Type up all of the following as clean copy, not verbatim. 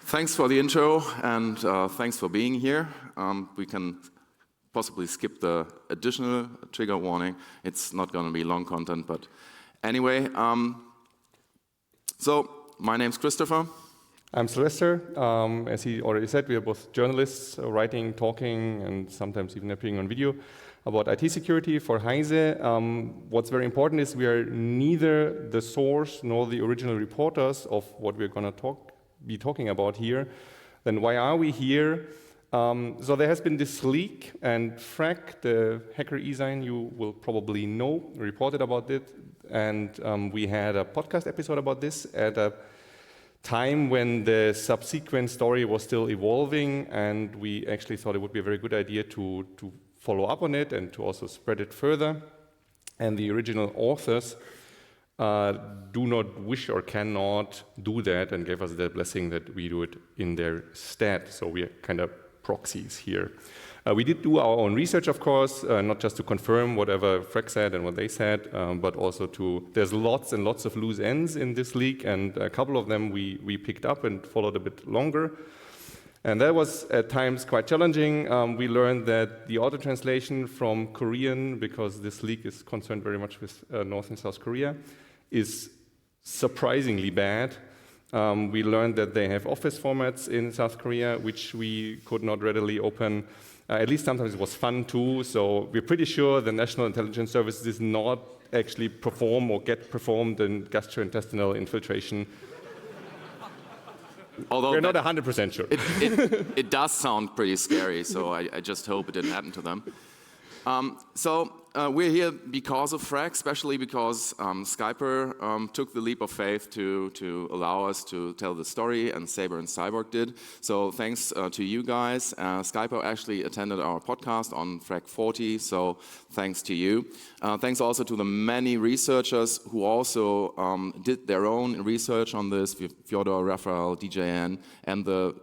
Thanks for the intro, and thanks for being here. We can possibly skip the additional trigger warning. It's not going to be long content, but anyway. So, my name's Christopher. I'm Sylvester. As he already said, we are both journalists, writing, talking, and sometimes even appearing on video about IT security for Heise. What's very important is we are neither the source nor the original reporters of what we're going to be talking about here. Then why are we here? So there has been this leak, and Phrack, the hacker e-sign you will probably know, reported about it, and we had a podcast episode about this at a time when the subsequent story was still evolving, and we actually thought it would be a very good idea to follow up on it and to also spread it further. And the original authors do not wish or cannot do that, and gave us the blessing that we do it in their stead. So we are kind of proxies here. We did do our own research, of course, not just to confirm whatever Phrack said and what they said, but also there's lots and lots of loose ends in this leak, and a couple of them we picked up and followed a bit longer. And that was at times quite challenging. We learned that the auto translation from Korean, because this leak is concerned very much with North and South Korea, is surprisingly bad. We learned that they have office formats in South Korea, which we could not readily open. At least sometimes it was fun too, so we're pretty sure the National Intelligence Service does not actually perform or get performed in gastrointestinal infiltration. Although we're not 100% sure. It does sound pretty scary, so I just hope it didn't happen to them. We're here because of Phrack, especially because Skyper took the leap of faith to allow us to tell the story, and Saber and Cyborg did. So thanks to you guys. Skyper actually attended our podcast on Phrack 40, so thanks to you. Thanks also to the many researchers who also did their own research on this, Fyodor, Raphael, DJN, and the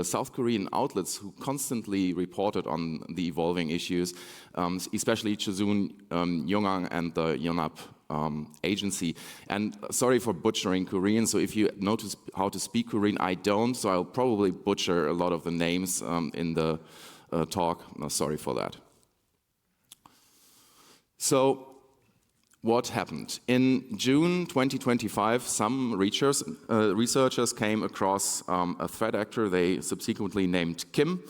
South Korean outlets who constantly reported on the evolving issues, especially Chosun Yongang and the Yonhap agency. And sorry for butchering Korean, so if you notice how to speak Korean, I don't, so I'll probably butcher a lot of the names in the talk. No, sorry for that. So, what happened? In June 2025, some researchers came across a threat actor they subsequently named Kim,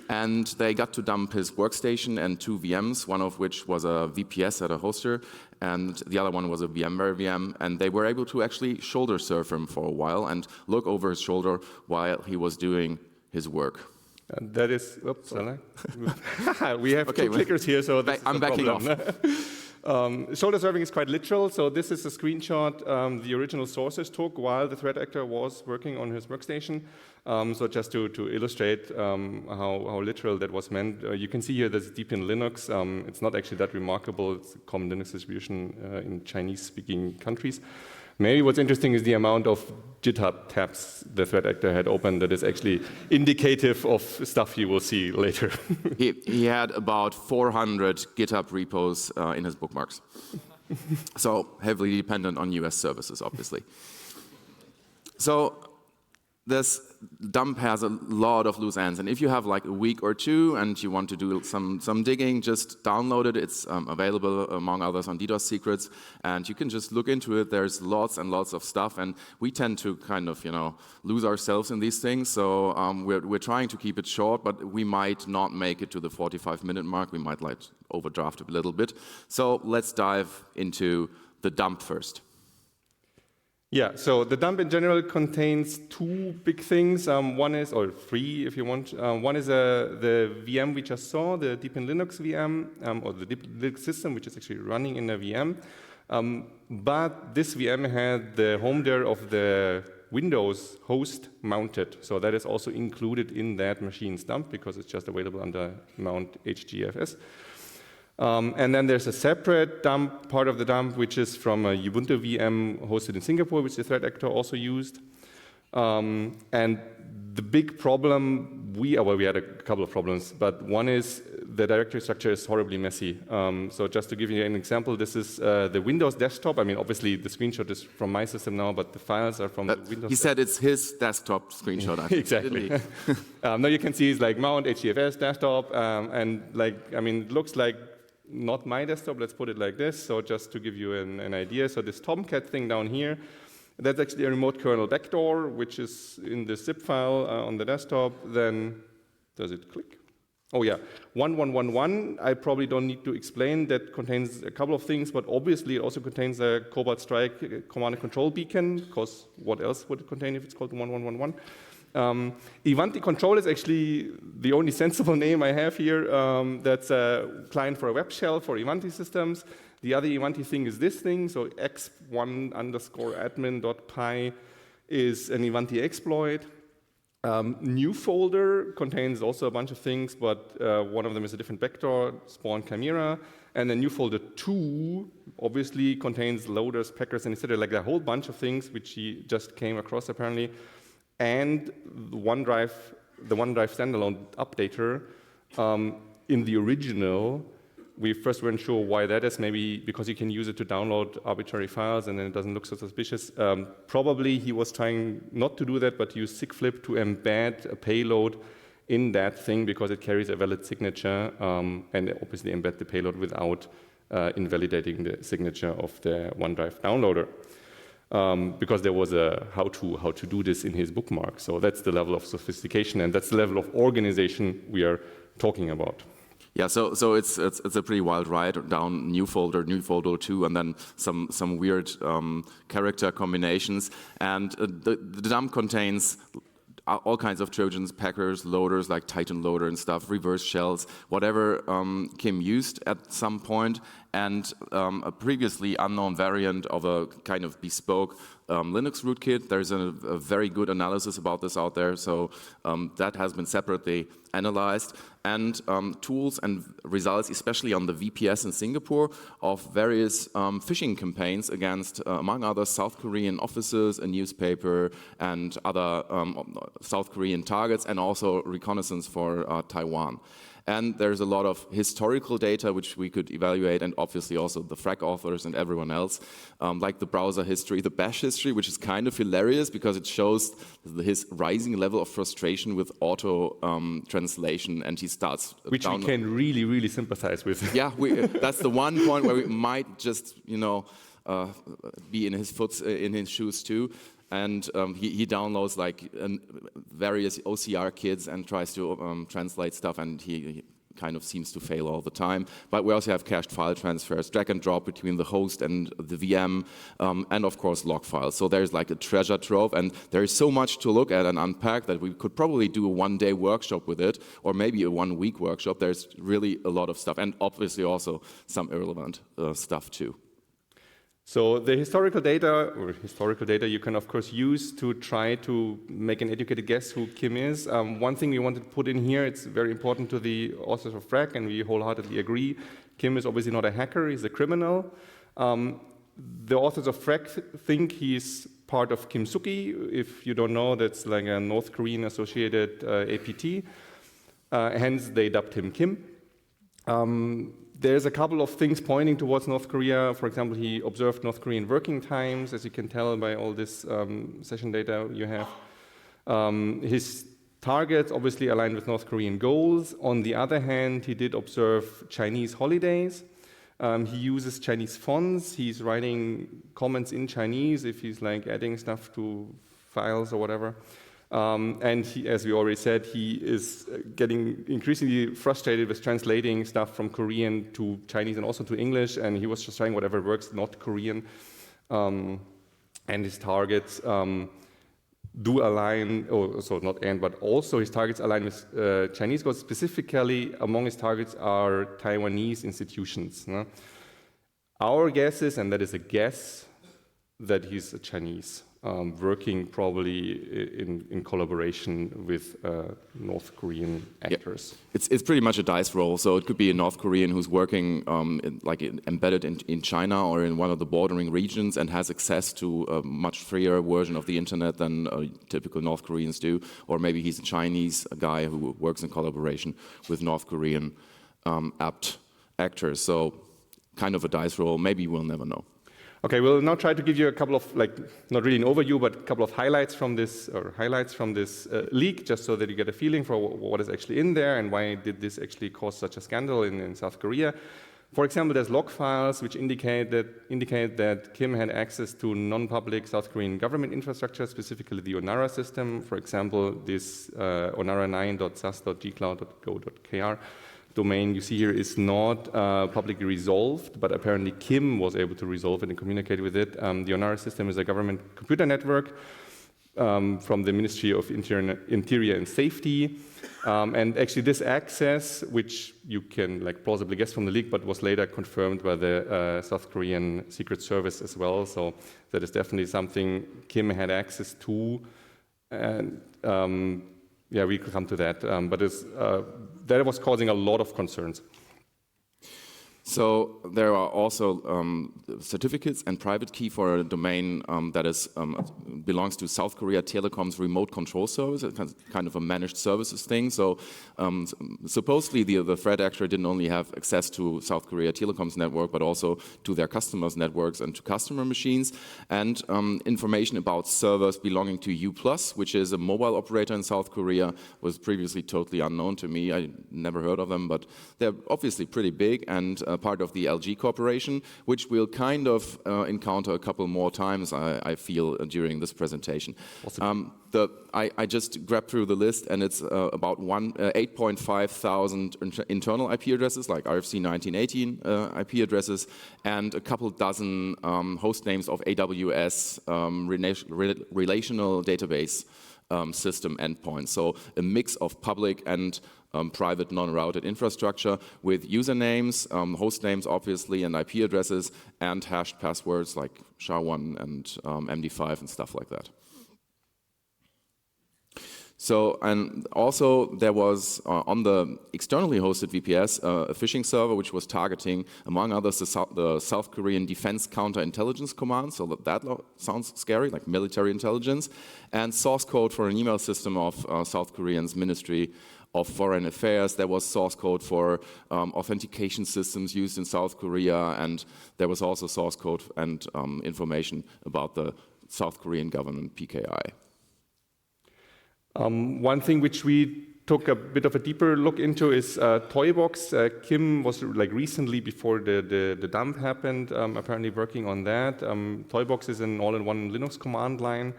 and they got to dump his workstation and 2 VMs, one of which was a VPS at a hoster, and the other one was a VMware VM, and they were able to actually shoulder surf him for a while and look over his shoulder while he was doing his work. And that is, oops, we have two clickers here, so I'm backing off. Shoulder surfing is quite literal, so this is a screenshot the original sources took while the threat actor was working on his workstation. So just to illustrate how literal that was meant, you can see here that's deep in Linux. It's not actually that remarkable. It's a common Linux distribution in Chinese-speaking countries. Maybe what's interesting is the amount of GitHub tabs the threat actor had opened that is actually indicative of stuff you will see later. He had about 400 GitHub repos in his bookmarks. So heavily dependent on US services, obviously. So this dump has a lot of loose ends, and if you have like a week or two and you want to do some digging, just download it. It's available, among others, on DDoS Secrets, and you can just look into it. There's lots and lots of stuff, and we tend to kind of, lose ourselves in these things, so we're trying to keep it short, but we might not make it to the 45-minute mark. We might like overdraft a little bit. So let's dive into the dump first. Yeah, so the dump in general contains 2 big things. One is, or 3 if you want. One is the VM we just saw, the Deep in Linux VM, or the Deep Linux system, which is actually running in a VM. But this VM had the home dir of the Windows host mounted. So that is also included in that machine's dump because it's just available under mount HGFS. And then there's a separate dump, part of the dump, which is from a Ubuntu VM hosted in Singapore, which the threat actor also used. And the big problem we had a couple of problems, but one is the directory structure is horribly messy. So just to give you an example, this is the Windows desktop. I mean, obviously the screenshot is from my system now, but the files are from the Windows. He said it's his desktop screenshot. I think, exactly. Now you can see it's like mount HDFS desktop, and like, I mean, it looks like not my desktop. Let's put it like this. So just to give you an idea, so this Tomcat thing down here, that's actually a remote kernel backdoor, which is in the zip file on the desktop. Then, does it click? Oh yeah, 1111, I probably don't need to explain. That contains a couple of things, but obviously it also contains a Cobalt Strike command and control beacon, because what else would it contain if it's called 1111? Ivanti Control is actually the only sensible name I have here. That's a client for a web shell for Ivanti systems. The other Ivanti thing is this thing, so x1_admin.py is an Ivanti exploit. New folder contains also a bunch of things, but one of them is a different vector, spawn chimera. And then new folder 2 obviously contains loaders, packers, and etc. Like a whole bunch of things which he just came across apparently. And the OneDrive standalone updater in the original. We first weren't sure why that is, maybe because you can use it to download arbitrary files and then it doesn't look so suspicious. Probably he was trying not to do that, but use sigflip to embed a payload in that thing because it carries a valid signature, and obviously embed the payload without invalidating the signature of the OneDrive downloader. Because there was a how to do this in his bookmark. So that's the level of sophistication and that's the level of organization we are talking about. Yeah, so it's a pretty wild ride down new folder 2, and then some weird character combinations. And the dump contains all kinds of Trojans, packers, loaders like Titan loader and stuff, reverse shells, whatever Kim used at some point, and a previously unknown variant of a kind of bespoke Linux rootkit. There's a very good analysis about this out there, so that has been separately analyzed. And tools and results, especially on the VPS in Singapore, of various phishing campaigns against, among others, South Korean offices, a newspaper, and other South Korean targets, and also reconnaissance for Taiwan. And there's a lot of historical data which we could evaluate, and obviously also the Phrack authors and everyone else, like the browser history, the bash history, which is kind of hilarious because it shows his rising level of frustration with auto translation, and he starts which we can really, really sympathize with. Yeah, that's the one point where we might just, be in his shoes too. And he downloads like various OCR kits and tries to translate stuff, and he kind of seems to fail all the time. But we also have cached file transfers, drag and drop between the host and the VM, and of course log files. So there's like a treasure trove, and there is so much to look at and unpack that we could probably do a one-day workshop with it, or maybe a one-week workshop. There's really a lot of stuff, and obviously also some irrelevant stuff too. So the historical data you can of course use to try to make an educated guess who Kim is. One thing we wanted to put in here, it's very important to the authors of Phrack, and we wholeheartedly agree. Kim is obviously not a hacker, he's a criminal. The authors of Phrack think he's part of Kim Suk-hee. If you don't know, that's like a North Korean associated APT. Hence they dubbed him Kim. There's a couple of things pointing towards North Korea. For example, he observed North Korean working times, as you can tell by all this session data you have. His targets obviously aligned with North Korean goals. On the other hand, he did observe Chinese holidays. He uses Chinese fonts. He's writing comments in Chinese if he's like adding stuff to files or whatever. And he, as we already said, he is getting increasingly frustrated with translating stuff from Korean to Chinese and also to English, and he was just trying whatever works, not Korean. And his targets do align, but also his targets align with Chinese goals. Specifically, among his targets are Taiwanese institutions. No? Our guess is, and that is a guess, that he's a Chinese, working probably in collaboration with North Korean actors. Yeah. It's pretty much a dice roll. So it could be a North Korean who's working embedded in China or in one of the bordering regions and has access to a much freer version of the internet than typical North Koreans do. Or maybe he's a Chinese guy who works in collaboration with North Korean apt actors. So kind of a dice roll. Maybe we'll never know. Okay, we'll now try to give you a couple of, not really an overview, but a couple of highlights from this leak, just so that you get a feeling for what is actually in there and why did this actually cause such a scandal in South Korea. For example, there's log files which indicate that Kim had access to non-public South Korean government infrastructure, specifically the Onara system. For example, this onara9.sas.gcloud.go.kr domain you see here is not publicly resolved, but apparently Kim was able to resolve it and communicate with it. The Onara system is a government computer network from the Ministry of Interior and Safety. And actually this access, which you can plausibly guess from the leak, but was later confirmed by the South Korean Secret Service as well. So that is definitely something Kim had access to. And yeah, we could come to that. But that was causing a lot of concerns. So there are also certificates and private key for a domain that belongs to South Korea Telecom's remote control service. It's kind of a managed services thing. So supposedly the threat actor didn't only have access to South Korea Telecom's network, but also to their customers' networks and to customer machines. And information about servers belonging to U+, which is a mobile operator in South Korea, was previously totally unknown to me. I never heard of them, but they're obviously pretty big and part of the LG Corporation, which we'll kind of encounter a couple more times, I feel, during this presentation. I just grabbed through the list, and it's about 8.5 thousand internal IP addresses, like RFC 1918 IP addresses, and a couple dozen host names of AWS relational database system endpoints. So a mix of public and private non-routed infrastructure with usernames, host names obviously, and IP addresses, and hashed passwords like SHA-1 and MD5 and stuff like that. So, and also there was on the externally hosted VPS a phishing server which was targeting, among others, the South Korean Defense Counterintelligence Command, so that sounds scary, like military intelligence, and source code for an email system of South Korean's Ministry of Foreign Affairs. There was source code for authentication systems used in South Korea, and there was also source code and information about the South Korean government PKI. One thing which we took a bit of a deeper look into is Toybox. Kim was recently, before the dump happened, apparently working on that. Toybox is an all-in-one Linux command line.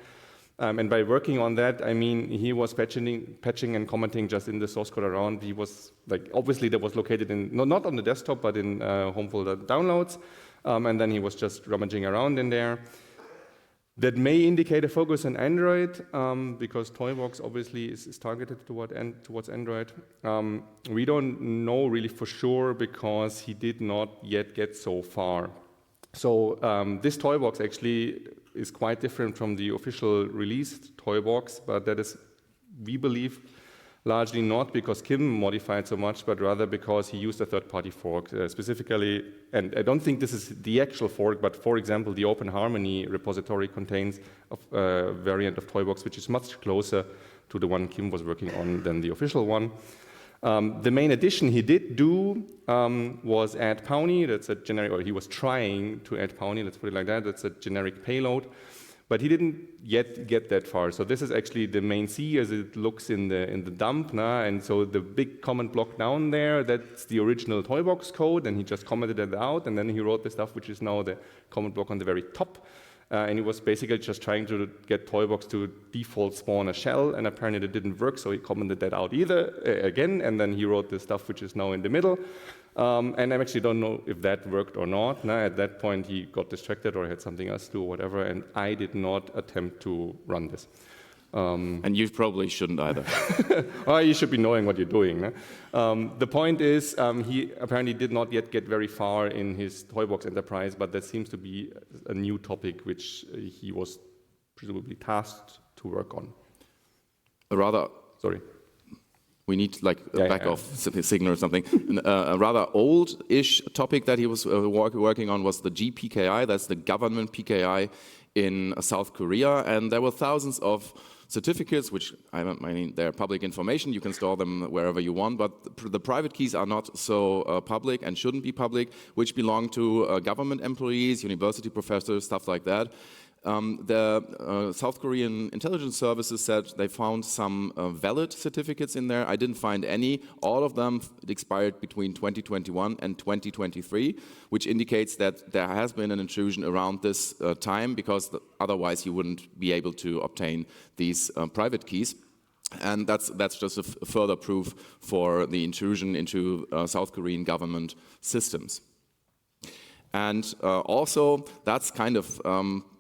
And by working on that, I mean he was patching and commenting just in the source code around. He was obviously that was located in, not on the desktop, but in home folder downloads. And then he was just rummaging around in there. That may indicate a focus on Android, because Toybox obviously is targeted towards Android. We don't know really for sure because he did not yet get so far. So this Toybox actually is quite different from the official released Toybox, but that is, we believe, largely not because Kim modified so much, but rather because he used a third-party fork specifically. And I don't think this is the actual fork, but for example, the OpenHarmony repository contains a variant of Toybox which is much closer to the one Kim was working on than the official one. The main addition he did do was add Pawnee. That's a generic, or he was trying to add Pawnee, let's put it like that. That's a generic payload. But he didn't yet get that far. So this is actually the main C as it looks in the dump. And so the big comment block down there, that's the original Toybox code, and he just commented it out, and then he wrote the stuff which is now the comment block on the very top. And he was basically just trying to get Toybox to default spawn a shell, and apparently it didn't work, so he commented that out again, and then he wrote the stuff which is now in the middle. And I actually don't know if that worked or not. At that point, he got distracted or had something else to do or whatever, and I did not attempt to run this. And you probably shouldn't either. Well, you should be knowing what you're doing. No? The point is, he apparently did not yet get very far in his Toybox enterprise, but that seems to be a new topic which he was presumably tasked to work on. Sorry. We need like a back-off signal or something. A rather old-ish topic that he was working on was the GPKI, that's the government PKI in South Korea, and there were thousands of certificates, which I mean, they're public information, you can store them wherever you want, but the private keys are not so public and shouldn't be public, which belong to government employees, university professors, stuff like that. The South Korean intelligence services said they found some valid certificates in there. I didn't find any. All of them expired between 2021 and 2023, which indicates that there has been an intrusion around this time, because otherwise you wouldn't be able to obtain these private keys. And that's just a further proof for the intrusion into South Korean government systems. And also, that's kind of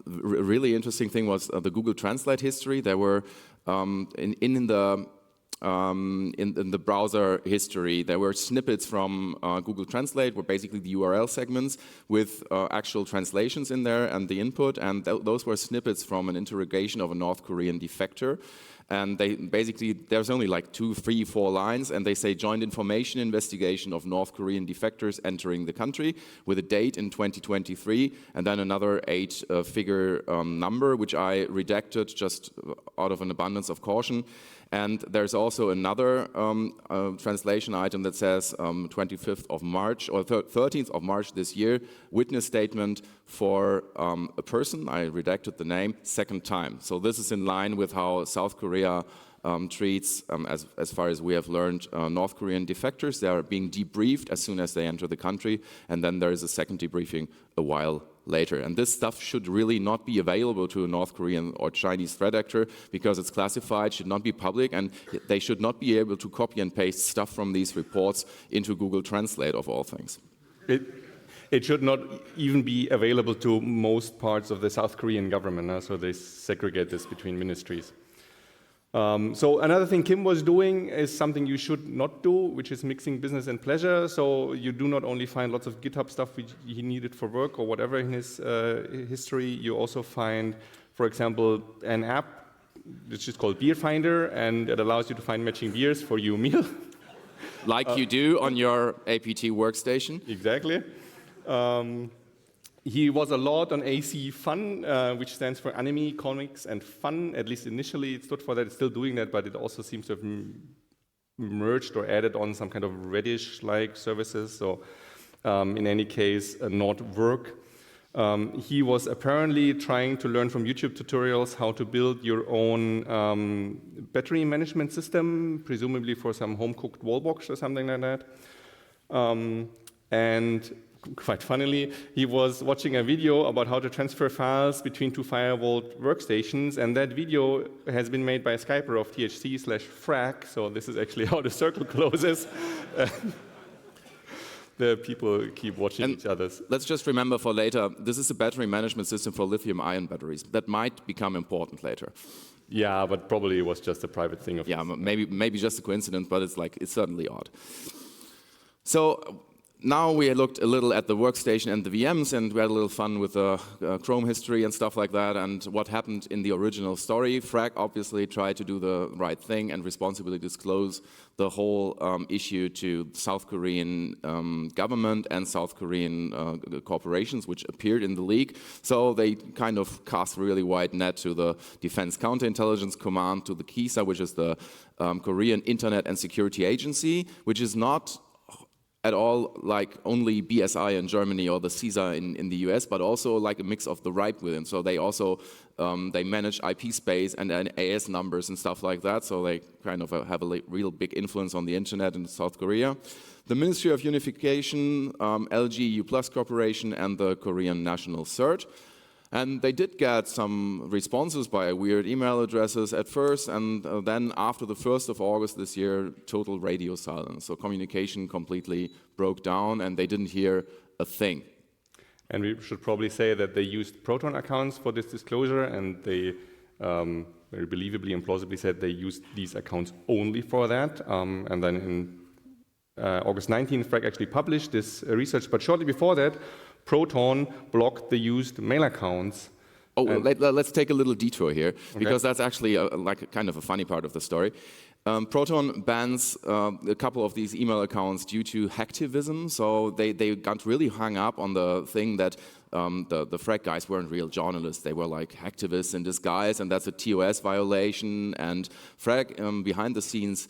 really interesting thing was the Google Translate history. There were in the browser history, there were snippets from Google Translate, were basically the URL segments with actual translations in there and the input, and those were snippets from an interrogation of a North Korean defector. And they basically, there's only like 2, 3, 4 lines, and they say joint information investigation of North Korean defectors entering the country with a date in 2023, and then another 8-figure number, which I redacted just out of an abundance of caution. And there's also another translation item that says 25th of March or 13th of March this year, witness statement for a person, I redacted the name, second time. So this is in line with how South Korea treats, as far as we have learned, North Korean defectors. They are being debriefed as soon as they enter the country, and then there is a second debriefing a while later. And this stuff should really not be available to a North Korean or Chinese threat actor, because it's classified, should not be public, and they should not be able to copy and paste stuff from these reports into Google Translate, of all things. It should not even be available to most parts of the South Korean government, so they segregate this between ministries. So another thing Kim was doing is something you should not do, which is mixing business and pleasure. So you do not only find lots of GitHub stuff which he needed for work or whatever in his history, you also find, for example, an app which is called Beer Finder, and it allows you to find matching beers for your meal. Like you do on your APT workstation. Exactly. He was a lot on AC Fun, which stands for Anime, Comics, and Fun. At least initially it stood for that. It's still doing that, but it also seems to have merged or added on some kind of Reddish-like services. So in any case, not work. He was apparently trying to learn from YouTube tutorials how to build your own battery management system, presumably for some home-cooked wallbox or something like that. And quite funnily, he was watching a video about how to transfer files between 2 firewall workstations, and that video has been made by a Skyper of THC/Phrack, so this is actually how the circle closes. The people keep watching each other's. Let's just remember for later, this is a battery management system for lithium-ion batteries. That might become important later. Yeah, but probably it was just a private thing. Yeah, maybe just a coincidence, but it's certainly odd. So now we looked a little at the workstation and the VMs, and we had a little fun with the Chrome history and stuff like that, and what happened in the original story. Phrack obviously tried to do the right thing and responsibly disclose the whole issue to South Korean government and South Korean corporations, which appeared in the leak. So they kind of cast a really wide net to the Defense Counterintelligence Command, to the KISA, which is the Korean Internet and Security Agency, which is not at all like only BSI in Germany or the CISA in the US, but also like a mix of the right within. So they also, they manage IP space and AS numbers and stuff like that. So they kind of have a real big influence on the internet in South Korea. The Ministry of Unification, LG U+ Corporation, and the Korean National CERT. And they did get some responses by weird email addresses at first, and then after the 1st of August this year, total radio silence. So communication completely broke down, and they didn't hear a thing. And we should probably say that they used Proton accounts for this disclosure, and they very believably and plausibly said they used these accounts only for that. And then in August 19, Phrack actually published this research, but shortly before that, Proton blocked the used mail accounts. Oh, let's take a little detour here, because that's actually like a kind of a funny part of the story. Proton bans a couple of these email accounts due to hacktivism, so they got really hung up on the thing that the Phrack guys weren't real journalists, they were like hacktivists in disguise, and that's a TOS violation, and Phrack behind the scenes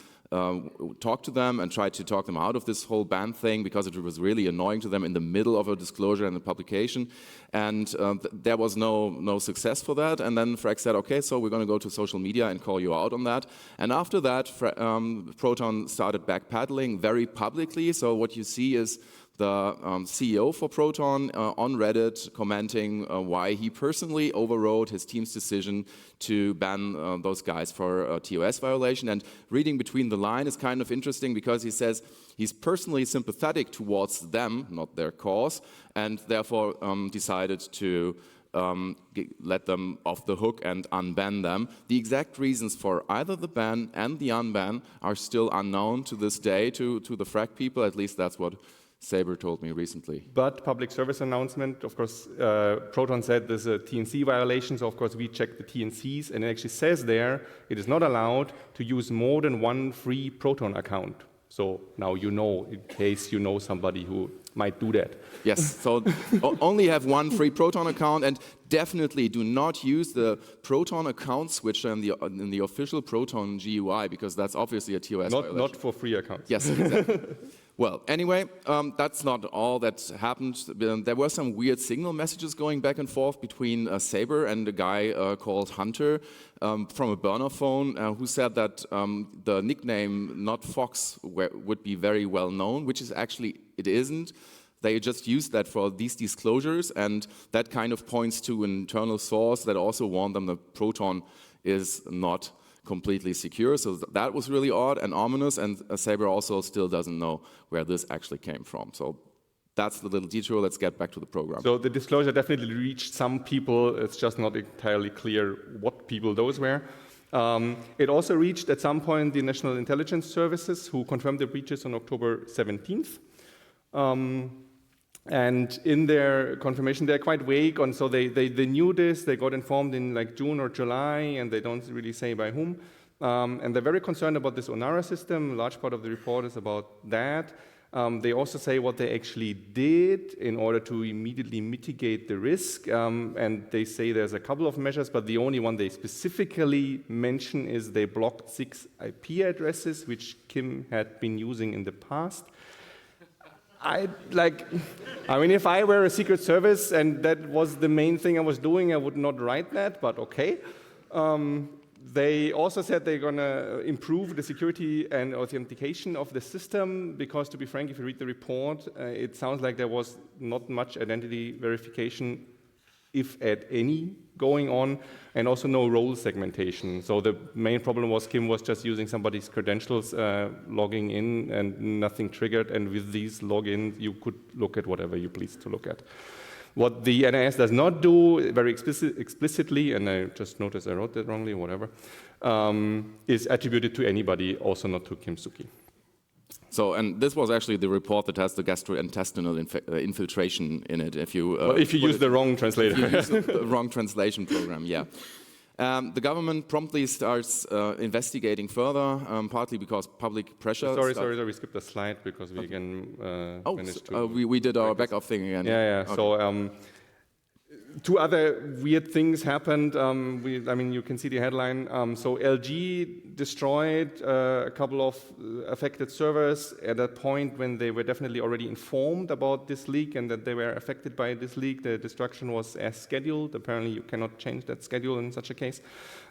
talked to them and tried to talk them out of this whole ban thing, because it was really annoying to them in the middle of a disclosure and a publication, and there was no success for that. And then Phrack said, okay, so we're going to go to social media and call you out on that. And after that, Proton started backpedaling very publicly. So what you see is the CEO for Proton on Reddit commenting why he personally overrode his team's decision to ban those guys for a TOS violation. And reading between the lines is kind of interesting, because he says he's personally sympathetic towards them, not their cause, and therefore decided to let them off the hook and unban them. The exact reasons for either the ban and the unban are still unknown to this day to the Phrack people, at least that's what Saber told me recently. But public service announcement, of course, Proton said there's a TNC violation, so of course we checked the TNCs, and it actually says there it is not allowed to use more than one free Proton account. So now you know, in case you know somebody who might do that. Yes, so only have one free Proton account, and definitely do not use the Proton account switcher in the official Proton GUI, because that's obviously a TOS violation. Not for free accounts. Yes, exactly. Well, anyway, that's not all that happened. There were some weird signal messages going back and forth between Saber and a guy called Hunter from a burner phone who said that the nickname Not Fox would be very well known, which is actually, it isn't. They just used that for these disclosures, and that kind of points to an internal source that also warned them that Proton is not completely secure. So that was really odd and ominous, and Saber also still doesn't know where this actually came from. So that's the little detour. Let's get back to the program. So the disclosure definitely reached some people. It's just not entirely clear what people those were. It also reached at some point the National Intelligence Services, who confirmed the breaches on October 17th. And in their confirmation, they're quite vague on, so they knew this, they got informed in like June or July, and they don't really say by whom. And they're very concerned about this ONARA system. A large part of the report is about that. They also say what they actually did in order to immediately mitigate the risk. And they say there's a couple of measures, but the only one they specifically mention is they blocked 6 IP addresses, which Kim had been using in the past. I mean, if I were a Secret Service and that was the main thing I was doing, I would not write that, but okay. They also said they're going to improve the security and authentication of the system, because, to be frank, if you read the report, it sounds like there was not much identity verification, if at any, going on, and also no role segmentation. So the main problem was Kim was just using somebody's credentials, logging in, and nothing triggered, and with these logins, you could look at whatever you pleased to look at. What the NIS does not do very explicitly, and I just noticed I wrote that wrongly, whatever, is attributed to anybody, also not to Kim Soo-ki. So, and this was actually the report that has the gastrointestinal infiltration in it. If you use the wrong translator. If you use the wrong translation program, yeah. The government promptly starts investigating further, partly because public pressure. Sorry, we skipped a slide because we again managed to. We did our backup thing again. Yeah. Okay. So. 2 other weird things happened. I mean, you can see the headline. So LG destroyed a couple of affected servers at a point when they were definitely already informed about this leak and that they were affected by this leak. The destruction was as scheduled. Apparently, you cannot change that schedule in such a case.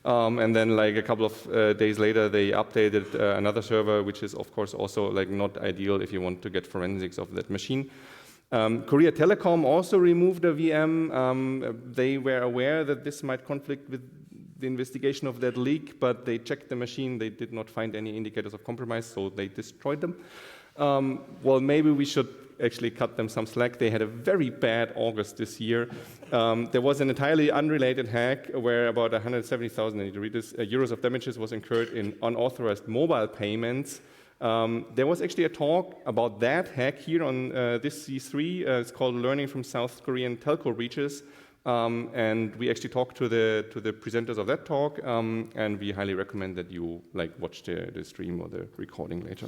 And then, like a couple of days later, they updated another server, which is, of course, also like not ideal if you want to get forensics of that machine. Korea Telecom also removed a VM. They were aware that this might conflict with the investigation of that leak, but they checked the machine. They did not find any indicators of compromise, so they destroyed them. well, maybe we should actually cut them some slack. They had a very bad August this year. There was an entirely unrelated hack where about 170,000 euros of damages was incurred in unauthorized mobile payments. There was actually a talk about that hack here on this C3. It's called Learning from South Korean Telco Breaches. And we actually talked to the presenters of that talk, and we highly recommend that you watch the stream or the recording later.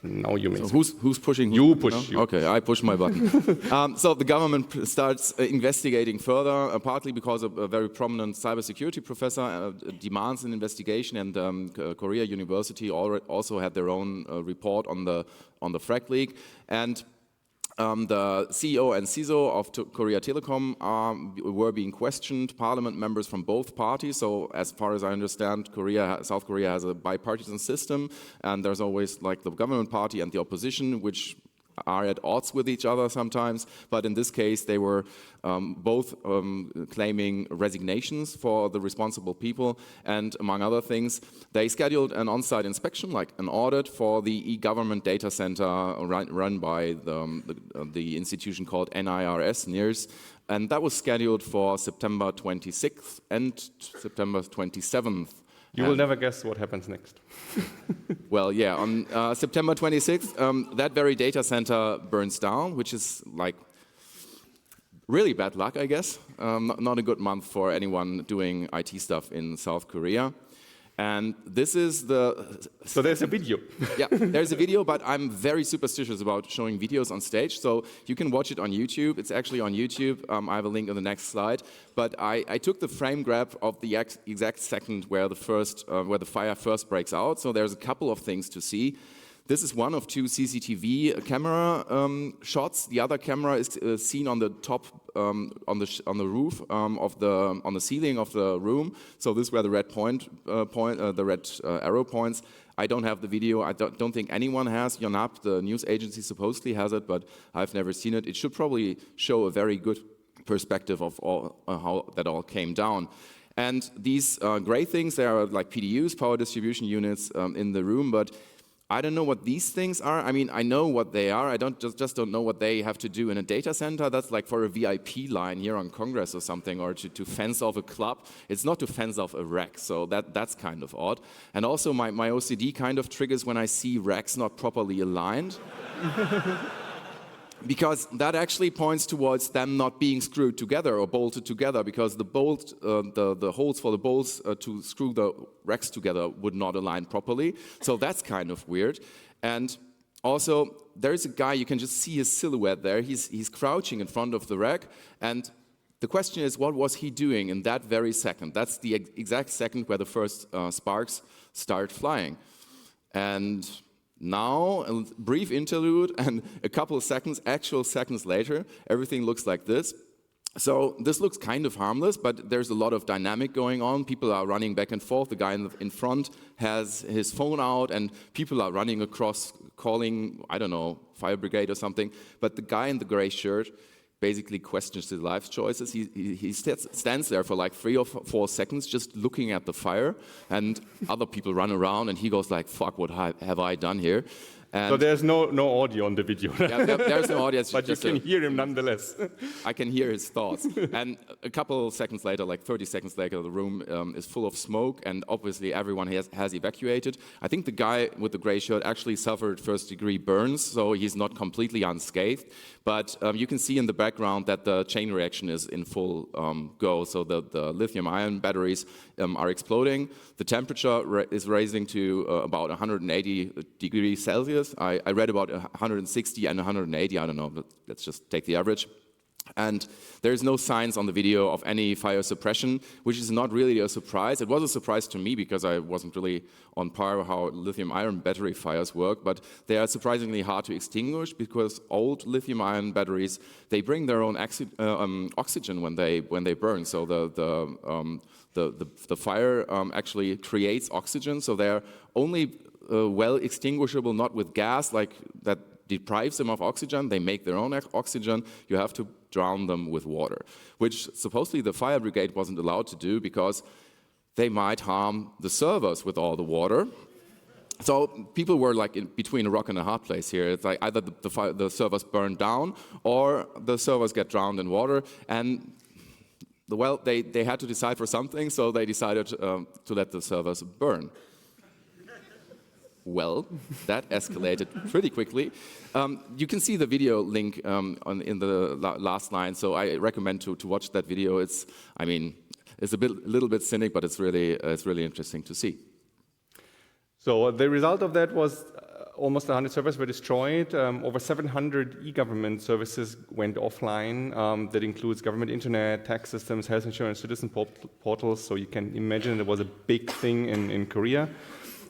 Now you may. So who's pushing? You push. No? Okay, I push my button. So the government starts investigating further, partly because a very prominent cybersecurity professor demands an investigation, and Korea University also had their own report on the Phrack leak, and the CEO and CISO of Korea Telecom were being questioned, parliament members from both parties. So as far as I understand, South Korea has a bipartisan system, and there's always like the government party and the opposition, which are at odds with each other sometimes. But in this case, they were both claiming resignations for the responsible people. And among other things, they scheduled an on-site inspection, like an audit, for the e-government data center run by the institution called NIRS. And that was scheduled for September 26th and September 27th. You will never guess what happens next. Well, yeah, on September 26th, that very data center burns down, which is like really bad luck, I guess. Not a good month for anyone doing IT stuff in South Korea. And this is So there's a video. Yeah, there's a video, but I'm very superstitious about showing videos on stage. So you can watch it on YouTube. It's actually on YouTube. I have a link on the next slide. But I took the frame grab of the exact second where the fire first breaks out. So there's a couple of things to see. This is one of two CCTV camera shots. The other camera is seen on the top, on the roof on the ceiling of the room. So this is where the red the red arrow points. I don't have the video. I don't think anyone has. Yonhap, the news agency, supposedly has it, but I've never seen it. It should probably show a very good perspective of how that all came down. And these gray things, they are like PDUs, power distribution units, in the room, but I don't know what these things are. I mean, I know what they are. I just don't know what they have to do in a data center. That's like for a VIP line here on Congress or something, or to fence off a club. It's not to fence off a rack, so that's kind of odd. And also my OCD kind of triggers when I see racks not properly aligned. Because that actually points towards them not being screwed together or bolted together, because the holes for the bolts to screw the racks together would not align properly. So that's kind of weird. And also, there's a guy, you can just see his silhouette there. He's crouching in front of the rack. And the question is, what was he doing in that very second? That's the exact second where the first sparks start flying. And now, a brief interlude, and a couple of actual seconds later, everything looks like this. So this looks kind of harmless, but there's a lot of dynamic going on. People are running back and forth. The guy in front has his phone out, and people are running across, calling, I don't know, fire brigade or something. But the guy in the gray shirt basically questions his life choices. He stands there for like 3 or 4 seconds just looking at the fire, and other people run around, and he goes like, fuck, what have I done here? And so there's no audio on the video. Yeah, there's no audio. But you can hear him nonetheless. I can hear his thoughts. And a couple of seconds later, like 30 seconds later, the room is full of smoke, and obviously everyone has evacuated. I think the guy with the gray shirt actually suffered first-degree burns, so he's not completely unscathed. But you can see in the background that the chain reaction is in full go. So the lithium-ion batteries are exploding. The temperature is rising to about 180 degrees Celsius. I read about 160 and 180, I don't know, but let's just take the average. And there's no signs on the video of any fire suppression, which is not really a surprise. It was a surprise to me because I wasn't really on par with how lithium-ion battery fires work, but they are surprisingly hard to extinguish because old lithium-ion batteries, they bring their own oxygen when they burn. So the fire actually creates oxygen, so they're only well extinguishable, not with gas like that deprives them of oxygen. They make their own oxygen. You have to drown them with water, which supposedly the fire brigade wasn't allowed to do because they might harm the servers with all the water. So people were like in between a rock and a hard place here. It's like either the servers burn down or the servers get drowned in water. And well, they had to decide for something, so they decided to let the servers burn. Well, that escalated pretty quickly. You can see the video link in the last line, so I recommend to watch that video. It's a little bit cynic, but it's really interesting to see. So the result of that was almost 100 servers were destroyed. Over 700 e-government services went offline. That includes government internet, tax systems, health insurance, citizen portals. So you can imagine it was a big thing in Korea,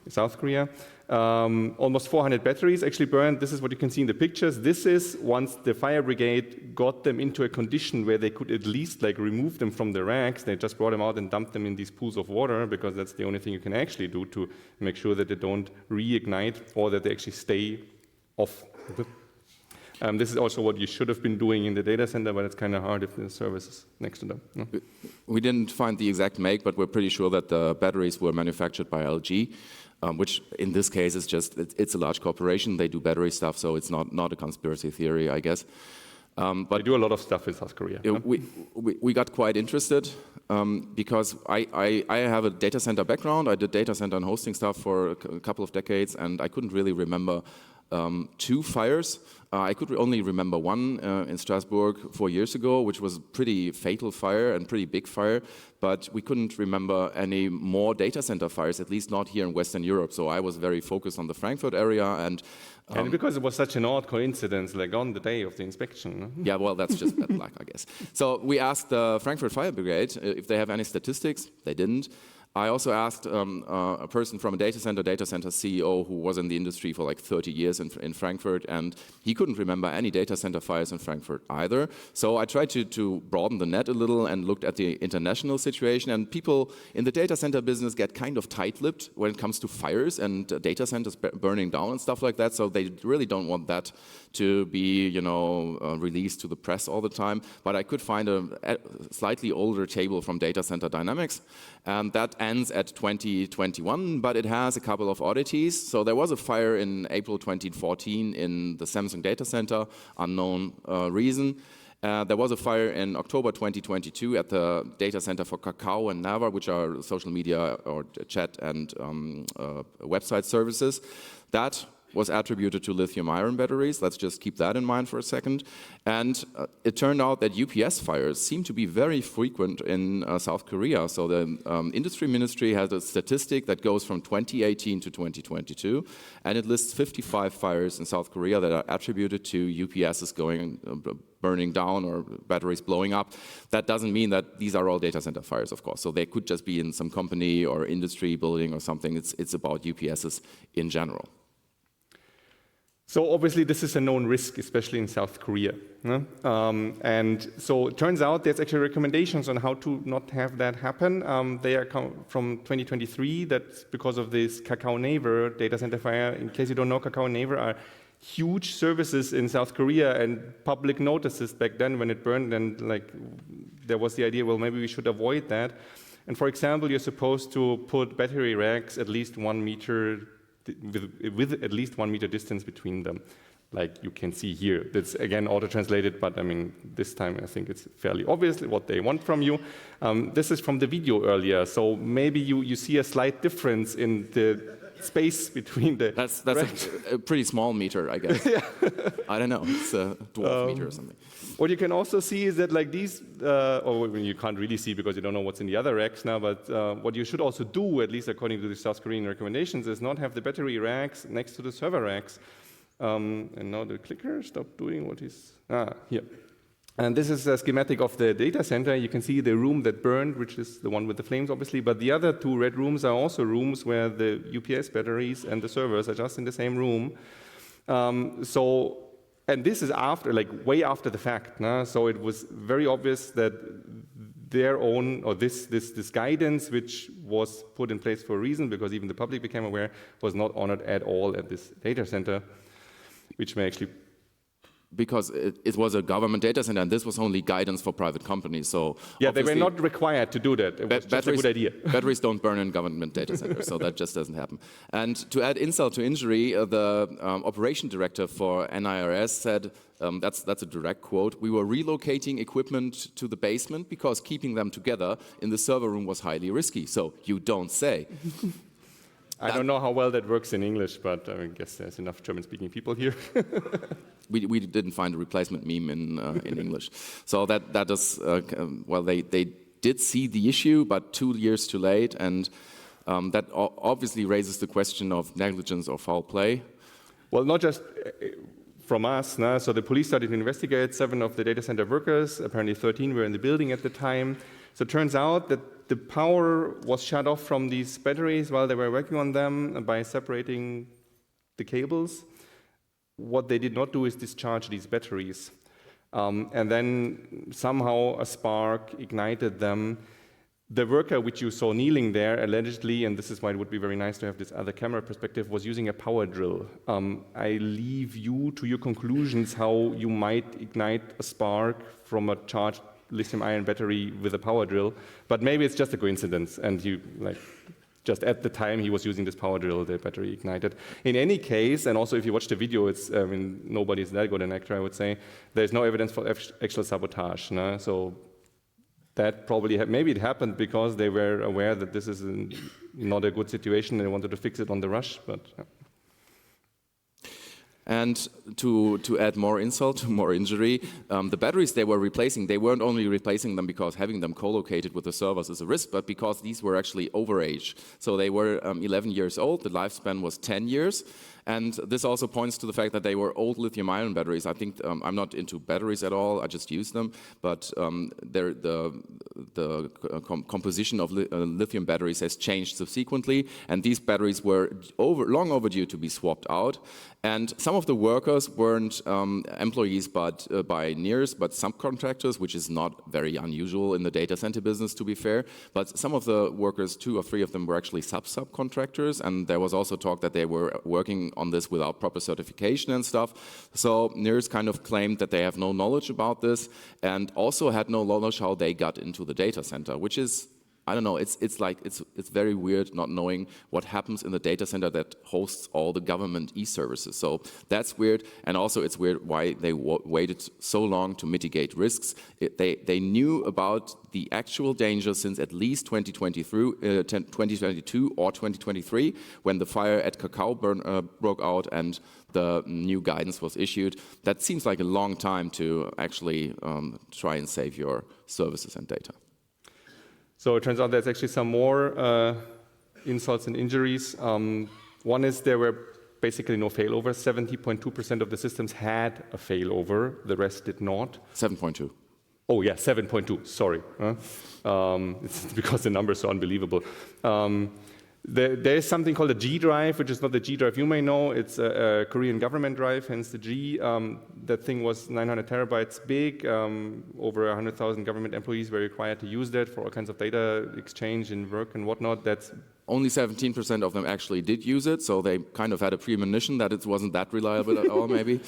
South Korea. Almost 400 batteries actually burned. This is what you can see in the pictures. This is once the fire brigade got them into a condition where they could at least like remove them from the racks. They just brought them out and dumped them in these pools of water, because that's the only thing you can actually do to make sure that they don't reignite or that they actually stay off. This is also what you should have been doing in the data center, but it's kind of hard if the service is next to them. No? We didn't find the exact make, but we're pretty sure that the batteries were manufactured by LG. Which in this case is just, it's a large corporation, they do battery stuff, so it's not a conspiracy theory, I guess. But they do a lot of stuff in South Korea. No? We got quite interested because I have a data center background. I did data center and hosting stuff for a couple of decades, and I couldn't really remember two fires. I could only remember one in Strasbourg 4 years ago, which was a pretty fatal fire and pretty big fire, but we couldn't remember any more data center fires, at least not here in Western Europe. So I was very focused on the Frankfurt area. And because it was such an odd coincidence, like on the day of the inspection. No? Yeah, well, that's just bad luck, I guess. So we asked the Frankfurt Fire Brigade if they have any statistics. They didn't. I also asked a person from a data center CEO who was in the industry for like 30 years in Frankfurt, and he couldn't remember any data center fires in Frankfurt either. So I tried to broaden the net a little and looked at the international situation, and people in the data center business get kind of tight-lipped when it comes to fires and data centers burning down and stuff like that, so they really don't want that to be, released to the press all the time. But I could find a slightly older table from Data Center Dynamics, and that ends at 2021, but it has a couple of oddities. So there was a fire in April 2014 in the Samsung data center, unknown reason. There was a fire in October 2022 at the data center for Kakao and Naver, which are social media or chat and website services. That was attributed to lithium-ion batteries. Let's just keep that in mind for a second. And it turned out that UPS fires seem to be very frequent in South Korea. So the industry ministry has a statistic that goes from 2018 to 2022, and it lists 55 fires in South Korea that are attributed to UPSs burning down or batteries blowing up. That doesn't mean that these are all data center fires, of course. So they could just be in some company or industry building or something. It's about UPSs in general. So obviously this is a known risk, especially in South Korea. No? And so it turns out there's actually recommendations on how to not have that happen. They are from 2023. That's because of this Kakao Naver data center fire. In case you don't know, Kakao Naver are huge services in South Korea, and public notices back then when it burned, and like there was the idea, well, maybe we should avoid that. And for example, you're supposed to put battery racks at least 1 meter with at least 1 meter distance between them, like you can see here. That's again auto-translated, but I mean, this time I think it's fairly obvious what they want from you. This is from the video earlier, so maybe you see a slight difference in the space between the... That's a pretty small meter, I guess. Yeah. I don't know, it's a dwarf meter or something. What you can also see is that like these, or you can't really see because you don't know what's in the other racks now, but what you should also do, at least according to the South Korean recommendations, is not have the battery racks next to the server racks. And now the clicker stopped doing what is, here. And this is a schematic of the data center. You can see the room that burned, which is the one with the flames, obviously, but the other two red rooms are also rooms where the UPS batteries and the servers are just in the same room. And this is after, like way after the fact. No? So it was very obvious that their own, or this guidance, which was put in place for a reason, because even the public became aware, was not honored at all at this data center, which may actually because it was a government data center, and this was only guidance for private companies. So yeah, they were not required to do that. It was just a good idea. Batteries don't burn in government data centers, so that just doesn't happen. And to add insult to injury, the operation director for NIRS said, that's a direct quote, "We were relocating equipment to the basement because keeping them together in the server room was highly risky." So you don't say. I don't know how well that works in English, but I guess there's enough German-speaking people here. We didn't find a replacement meme in English. So that is, well, they did see the issue, but 2 years too late, and that obviously raises the question of negligence or foul play. Well, not just from us. No? So the police started to investigate 7 of the data center workers. Apparently 13 were in the building at the time. So it turns out that the power was shut off from these batteries while they were working on them by separating the cables. What they did not do is discharge these batteries. And then somehow a spark ignited them. The worker, which you saw kneeling there, allegedly, and this is why it would be very nice to have this other camera perspective, was using a power drill. I leave you to your conclusions how you might ignite a spark from a charged lithium-ion battery with a power drill, but maybe it's just a coincidence, and you just at the time he was using this power drill, the battery ignited. In any case, and also if you watch the video, it's nobody's that good an actor, I would say. There's no evidence for actual sabotage. No? So that probably maybe it happened because they were aware that this is not a good situation and they wanted to fix it on the rush. But. Yeah. And to add more insult to more injury, the batteries they were replacing, they weren't only replacing them because having them co-located with the servers is a risk, but because these were actually overage. So they were 11 years old, the lifespan was 10 years. And this also points to the fact that they were old lithium-ion batteries. I think I'm not into batteries at all, I just use them, but the composition of lithium batteries has changed subsequently, and these batteries were long overdue to be swapped out. And some of the workers weren't employees by NIRS, but subcontractors, which is not very unusual in the data center business, to be fair. But some of the workers, 2 or 3 of them, were actually subcontractors, and there was also talk that they were working on this without proper certification and stuff. So NIRS kind of claimed that they have no knowledge about this, and also had no knowledge how they got into the data center, which is, I don't know, it's very weird not knowing what happens in the data center that hosts all the government e-services. So that's weird, and also it's weird why they waited so long to mitigate risks. They knew about the actual danger since at least 2022 or 2023, when the fire at Kakao broke out and the new guidance was issued. That seems like a long time to actually try and save your services and data. So it turns out there's actually some more insults and injuries. One is there were basically no failovers. 70.2% of the systems had a failover. The rest did not. 7.2. Oh yeah, 7.2. Sorry. It's because the numbers are unbelievable. There is something called a G drive, which is not the G drive you may know. It's a Korean government drive, hence the G. That thing was 900 terabytes big. Over 100,000 government employees were required to use that for all kinds of data exchange and work and whatnot. That's only 17% of them actually did use it, so they kind of had a premonition that it wasn't that reliable at all, maybe.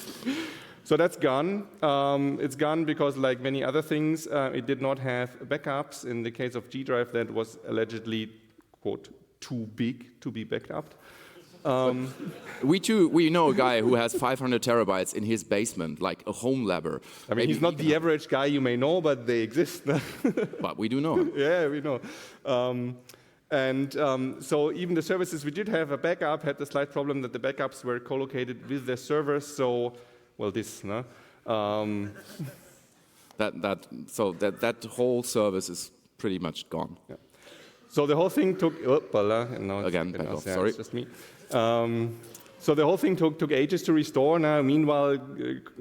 So that's gone. It's gone because, like many other things, it did not have backups. In the case of G drive, that was allegedly, quote, too big to be backed up. We know a guy who has 500 terabytes in his basement, like a home labber. I mean, he's not the average guy you may know, but they exist. But we do know him. Yeah, we know. So even the services we did have a backup had the slight problem that the backups were co-located with their servers. So, well, this, no? That whole service is pretty much gone. Yeah. So the whole thing took. Sorry, it's just me. So the whole thing took ages to restore. Now, meanwhile,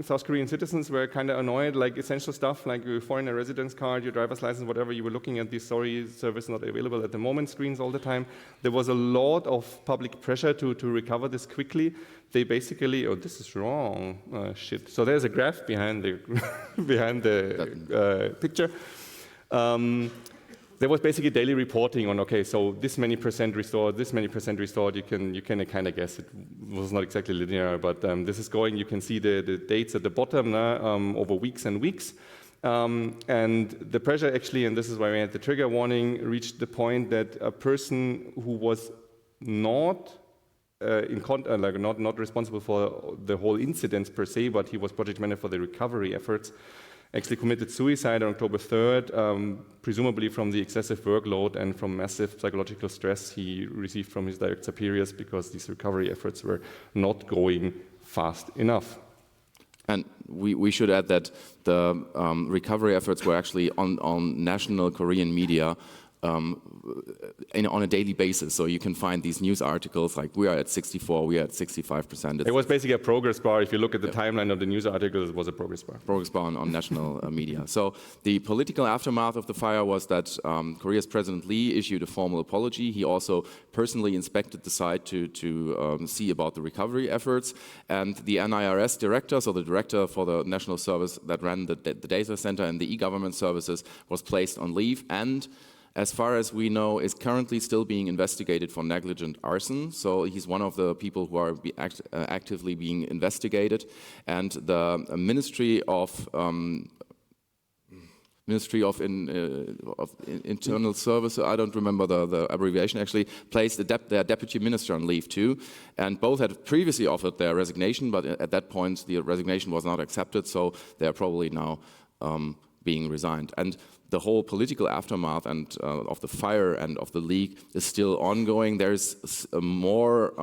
South Korean citizens were kind of annoyed, like essential stuff, like your foreigner residence card, your driver's license, whatever. You were looking at this service not available at the moment screens all the time. There was a lot of public pressure to recover this quickly. They basically, oh, this is wrong, shit. So there's a graph behind the picture. there was basically daily reporting on, okay, so this many percent restored, this many percent restored. You can kind of guess. It was not exactly linear, but this is going. You can see the dates at the bottom over weeks and weeks. And the pressure actually, and this is why we had the trigger warning, reached the point that a person who was not not responsible for the whole incident per se, but he was project manager for the recovery efforts, actually committed suicide on October 3rd, presumably from the excessive workload and from massive psychological stress he received from his direct superiors because these recovery efforts were not going fast enough. And we should add that the recovery efforts were actually on national Korean media on a daily basis. So you can find these news articles like we are at 64, we are at 65%. It was basically a progress bar. If you look at the timeline of the news articles, it was a progress bar. Progress bar on national media. So the political aftermath of the fire was that Korea's President Lee issued a formal apology. He also personally inspected the site to see about the recovery efforts. And the NIRS director, so the director for the national service that ran the data center and the e-government services, was placed on leave and, as far as we know, is currently still being investigated for negligent arson. So he's one of the people who are actively being investigated. And the Ministry of Internal Service, I don't remember the abbreviation actually, placed their deputy minister on leave too. And both had previously offered their resignation, but at that point the resignation was not accepted. So they are probably now being resigned. And the whole political aftermath and of the fire and of the leak is still ongoing. There's more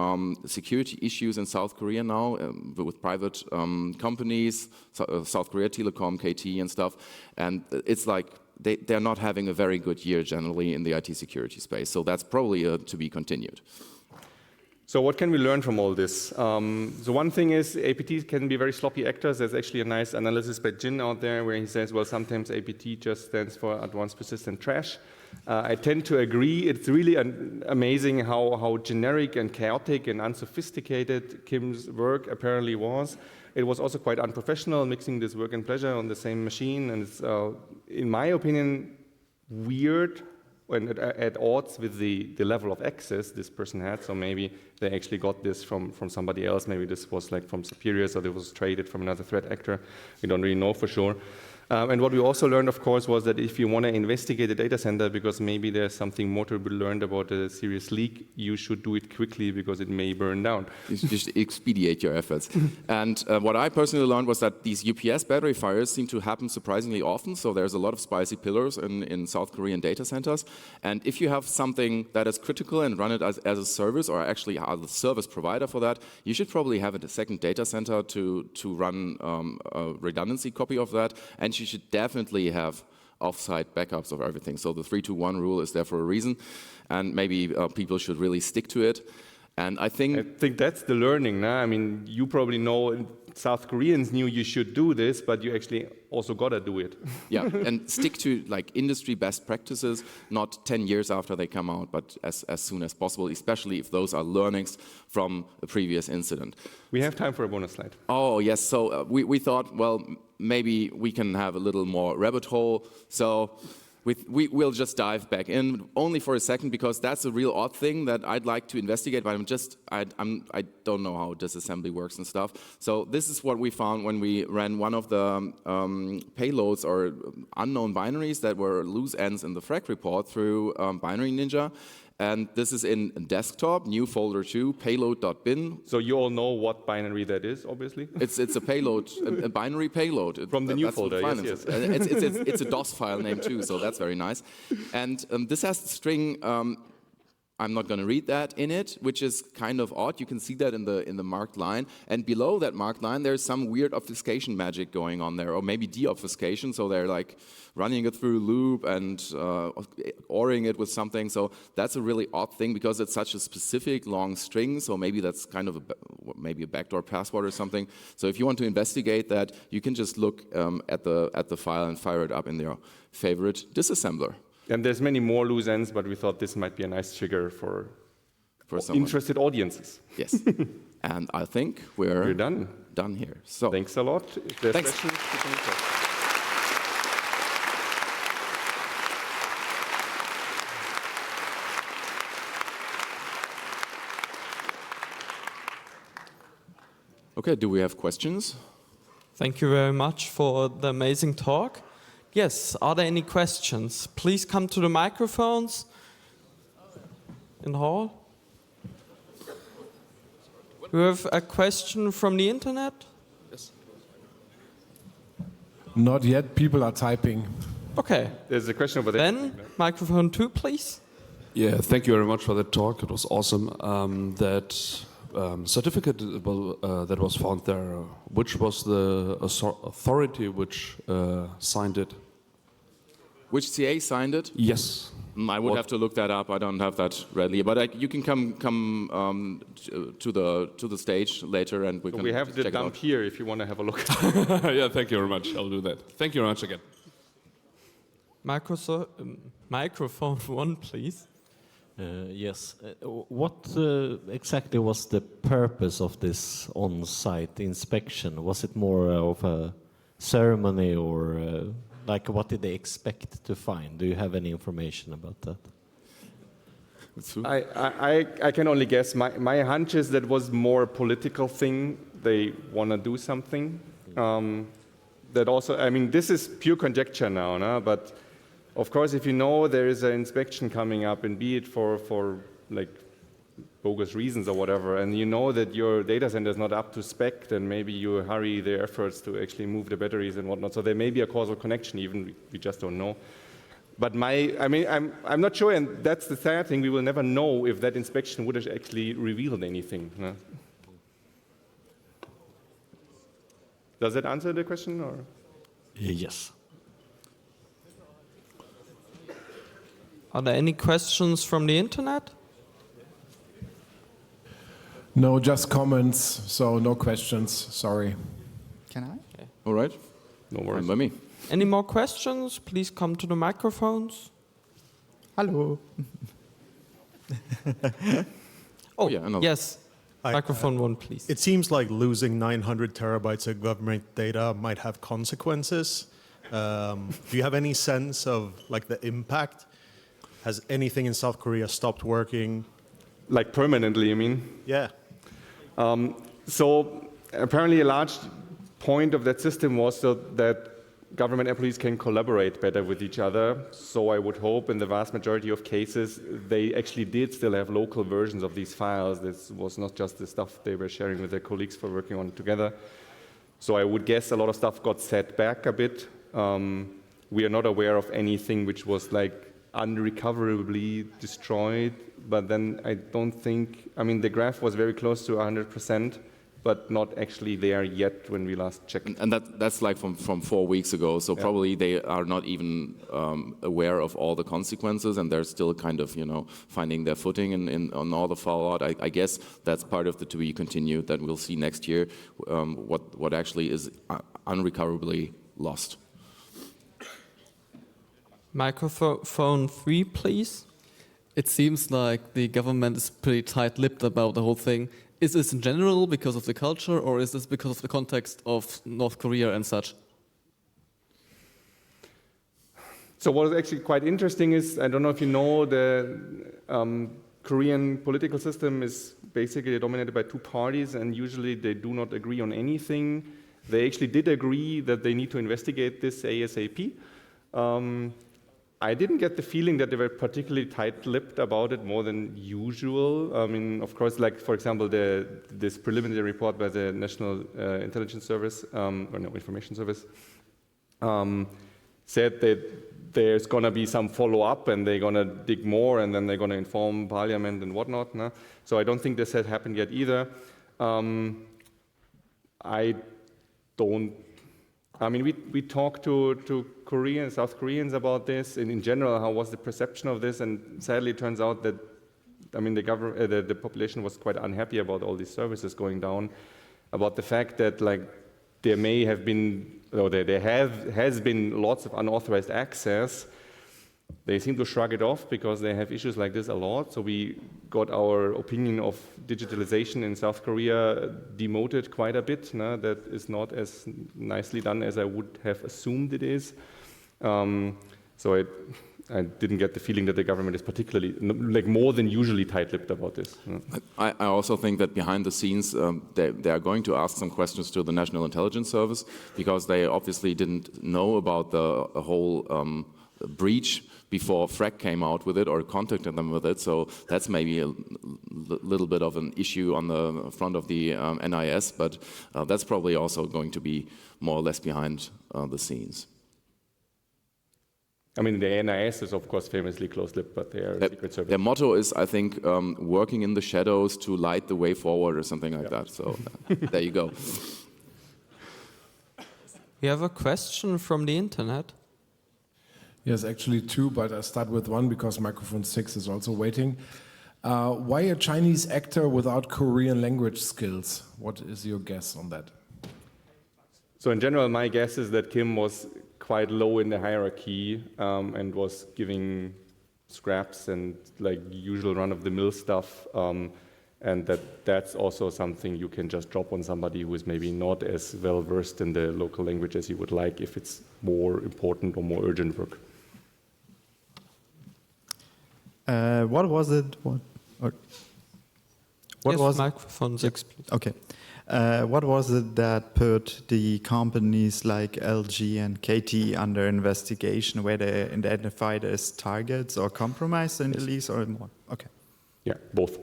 security issues in South Korea now with private companies, South Korea Telecom, KT and stuff. And it's like they're not having a very good year generally in the IT security space. So that's probably to be continued. So what can we learn from all this? So one thing is APT can be very sloppy actors. There's actually a nice analysis by Jin out there where he says, well, sometimes APT just stands for Advanced Persistent Trash. I tend to agree. It's really amazing how generic and chaotic and unsophisticated Kim's work apparently was. It was also quite unprofessional, mixing this work and pleasure on the same machine. And it's, in my opinion, weird and at odds with the level of access this person had. So maybe they actually got this from somebody else. Maybe this was like from superiors or it was traded from another threat actor. We don't really know for sure. And what we also learned, of course, was that if you want to investigate a data center because maybe there's something more to be learned about a serious leak, you should do it quickly because it may burn down. You should expedite your efforts. And what I personally learned was that these UPS battery fires seem to happen surprisingly often. So there's a lot of spicy pillars in South Korean data centers. And if you have something that is critical and run it as a service or actually are the service provider for that, you should probably have a second data center to run a redundancy copy of that. And you should definitely have off-site backups of everything. So the 3-2-1 rule is there for a reason, and maybe people should really stick to it. And I think that's the learning. Nah? I mean, you probably know South Koreans knew you should do this, but you actually also gotta do it. Yeah, and stick to like industry best practices, not 10 years after they come out, but as soon as possible, especially if those are learnings from a previous incident. We have time for a bonus slide. Oh, yes. So we thought, well, maybe we can have a little more rabbit hole. So we'll just dive back in only for a second because that's a real odd thing that I'd like to investigate, but I don't know how disassembly works and stuff. So this is what we found when we ran one of the payloads or unknown binaries that were loose ends in the Phrack report through Binary Ninja. And this is in desktop, new folder 2, payload.bin. So you all know what binary that is, obviously? It's a payload, a binary payload. From the new folder, yes. It's a DOS file name too, so that's very nice. And this has the string, I'm not going to read that in it, which is kind of odd. You can see that in the marked line. And below that marked line, there's some weird obfuscation magic going on there, or maybe de-obfuscation. So they're like running it through a loop and ORing it with something. So that's a really odd thing because it's such a specific long string. So maybe that's kind of maybe a backdoor password or something. So if you want to investigate that, you can just look at the file and fire it up in your favorite disassembler. And there's many more loose ends, but we thought this might be a nice trigger for interested audiences. Yes. And I think we're done here. So thanks a lot. If there's thanks. questions, you can talk. Okay, do we have questions? Thank you very much for the amazing talk. Yes, are there any questions? Please come to the microphones in the hall. We have a question from the internet? Yes. Not yet, people are typing. Okay. There's a question over there. Then, microphone 2, please. Yeah, thank you very much for that talk. It was awesome. That certificate that was found there, which was the authority which signed it? Which CA signed it? Yes. I would have to look that up. I don't have that readily, but you can come to the stage later, and we can. We have check the it dump out. here if you want to have a look. Yeah, thank you very much. I'll do that. Thank you very much again. Microphone 1, please. Yes. What exactly was the purpose of this on-site inspection? Was it more of a ceremony, or like what did they expect to find? Do you have any information about that? I can only guess. My hunch is that was more a political thing. They want to do something. That also, I mean, this is pure conjecture now, no? But of course, if you know there is an inspection coming up, and be it for like bogus reasons or whatever, and you know that your data center is not up to spec, then maybe you hurry the efforts to actually move the batteries and whatnot. So there may be a causal connection, even we just don't know. But I'm not sure, and that's the sad thing. We will never know if that inspection would have actually revealed anything. No? Does that answer the question, or? Yes. Are there any questions from the internet? No, just comments, so no questions, sorry. Can I? Okay. All right. No worries. Fine by me. Any more questions? Please come to the microphones. Hello. Oh, yeah, another. yes. Hi, Microphone 1, please. It seems like losing 900 terabytes of government data might have consequences. Do you have any sense of like the impact? Has anything in South Korea stopped working? Like permanently, you mean? Yeah. So apparently a large point of that system was so that government employees can collaborate better with each other. So I would hope in the vast majority of cases, they actually did still have local versions of these files. This was not just the stuff they were sharing with their colleagues for working on it together. So I would guess a lot of stuff got set back a bit. We are not aware of anything which was like unrecoverably destroyed, but then I don't think, I mean, the graph was very close to 100%, but not actually there yet when we last checked. And that's like from 4 weeks ago, so probably they are not even aware of all the consequences, and they're still kind of, finding their footing on all the fallout. I guess that's part of the to be continued that we'll see next year, what actually is unrecoverably lost. Microphone 3, please. It seems like the government is pretty tight-lipped about the whole thing. Is this in general because of the culture, or is this because of the context of North Korea and such? So what is actually quite interesting is, I don't know if you know, the Korean political system is basically dominated by two parties, and usually they do not agree on anything. They actually did agree that they need to investigate this ASAP. I didn't get the feeling that they were particularly tight-lipped about it more than usual. I mean, of course, like, for example, this preliminary report by the National Intelligence Service, or no, Information Service, said that there's going to be some follow-up and they're going to dig more and then they're going to inform Parliament and whatnot. No? So I don't think this has happened yet either. We talked to Koreans, South Koreans about this, and in general, how was the perception of this? And sadly, it turns out that, the population was quite unhappy about all these services going down, about the fact that like there may have been, or there has been lots of unauthorized access. They seem to shrug it off because they have issues like this a lot. So we got our opinion of digitalization in South Korea demoted quite a bit. No? That is not as nicely done as I would have assumed it is. So I didn't get the feeling that the government is particularly, like more than usually tight-lipped about this. I also think that behind the scenes, they are going to ask some questions to the National Intelligence Service because they obviously didn't know about the whole breach before Phrack came out with it or contacted them with it. So that's maybe a little bit of an issue on the front of the NIS, but that's probably also going to be more or less behind the scenes. I mean, the NIS is, of course, famously close-lipped, but they are a secret service. Their motto is, I think, working in the shadows to light the way forward or something like that. So there you go. We have a question from the internet. Yes, actually two, but I start with one because microphone 6 is also waiting. Why a Chinese actor without Korean language skills? What is your guess on that? So in general, my guess is that Kim was quite low in the hierarchy and was giving scraps and like usual run-of-the-mill stuff, and that's also something you can just drop on somebody who is maybe not as well versed in the local language as you would like if it's more important or more urgent work. What was it? What Yes, was microphone 6, please. Okay. What was it that put the companies like LG and KT under investigation? Were they identified as targets or compromised in the lease or more? Okay. Yeah, both.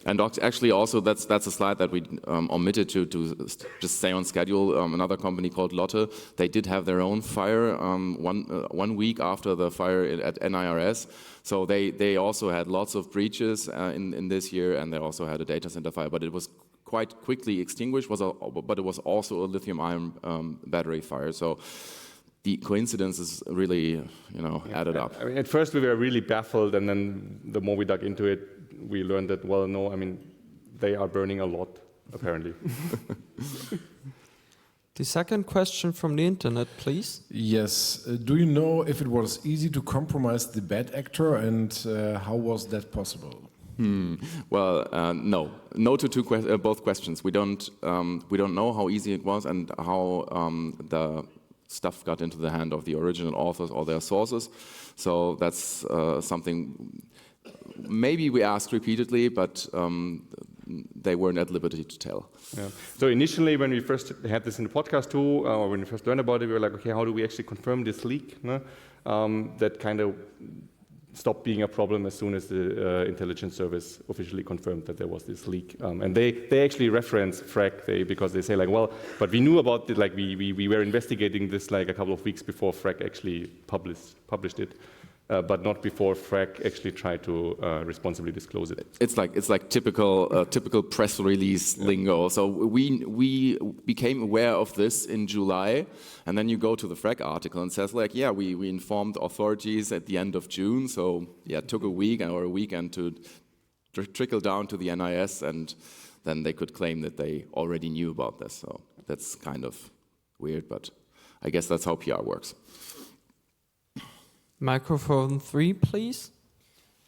And actually also that's a slide that we omitted to just stay on schedule. Another company called Lotte, they did have their own fire 1 week after the fire at NIRS. So they also had lots of breaches in this year, and they also had a data center fire, but it was quite quickly extinguished, but it was also a lithium-ion battery fire. So the coincidences really, added up. I mean, at first we were really baffled, and then the more we dug into it, we learned that, well, no, I mean, they are burning a lot, apparently. The second question from the internet, please. Yes. Do you know if it was easy to compromise the bad actor, and how was that possible? Well, no. No to both questions. We don't know how easy it was and how the stuff got into the hand of the original authors or their sources. So that's something maybe we asked repeatedly, but they weren't at liberty to tell. Yeah. So initially, when we first had this in the podcast too, or when we first learned about it, we were like, okay, how do we actually confirm this leak? No? That kind of stopped being a problem as soon as the intelligence service officially confirmed that there was this leak. And they actually reference Phrack because they say like, well, but we knew about it, like we were investigating this like a couple of weeks before Phrack actually published it. But not before Phrack actually tried to responsibly disclose it. It's like typical press release lingo. So we became aware of this in July, and then you go to the Phrack article and it says like, yeah, we informed authorities at the end of June. So yeah, it took a week or a weekend to trickle down to the NIS, and then they could claim that they already knew about this. So that's kind of weird, but I guess that's how PR works. Microphone 3, please.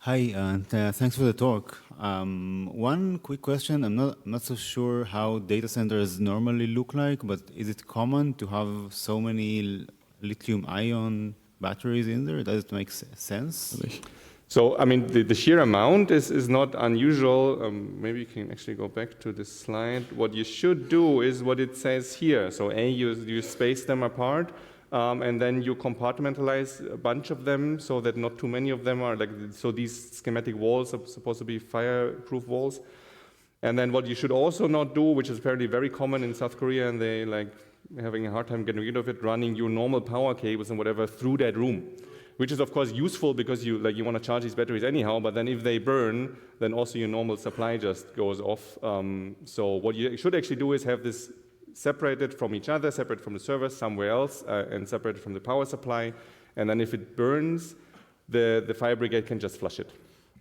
Hi, and thanks for the talk. One quick question. I'm not so sure how data centers normally look like, but is it common to have so many lithium-ion batteries in there? Does it make sense? So, I mean, the sheer amount is not unusual. Maybe you can actually go back to this slide. What you should do is what it says here. So, you space them apart. And then you compartmentalize a bunch of them so that not too many of them are like, so these schematic walls are supposed to be fireproof walls. And then what you should also not do, which is apparently very common in South Korea, and they like having a hard time getting rid of it, running your normal power cables and whatever through that room, which is of course useful because you want to charge these batteries anyhow, but then if they burn, then also your normal supply just goes off. So what you should actually do is have this separated from each other, separated from the server somewhere else, and separated from the power supply. And then if it burns, the fire brigade can just flush it.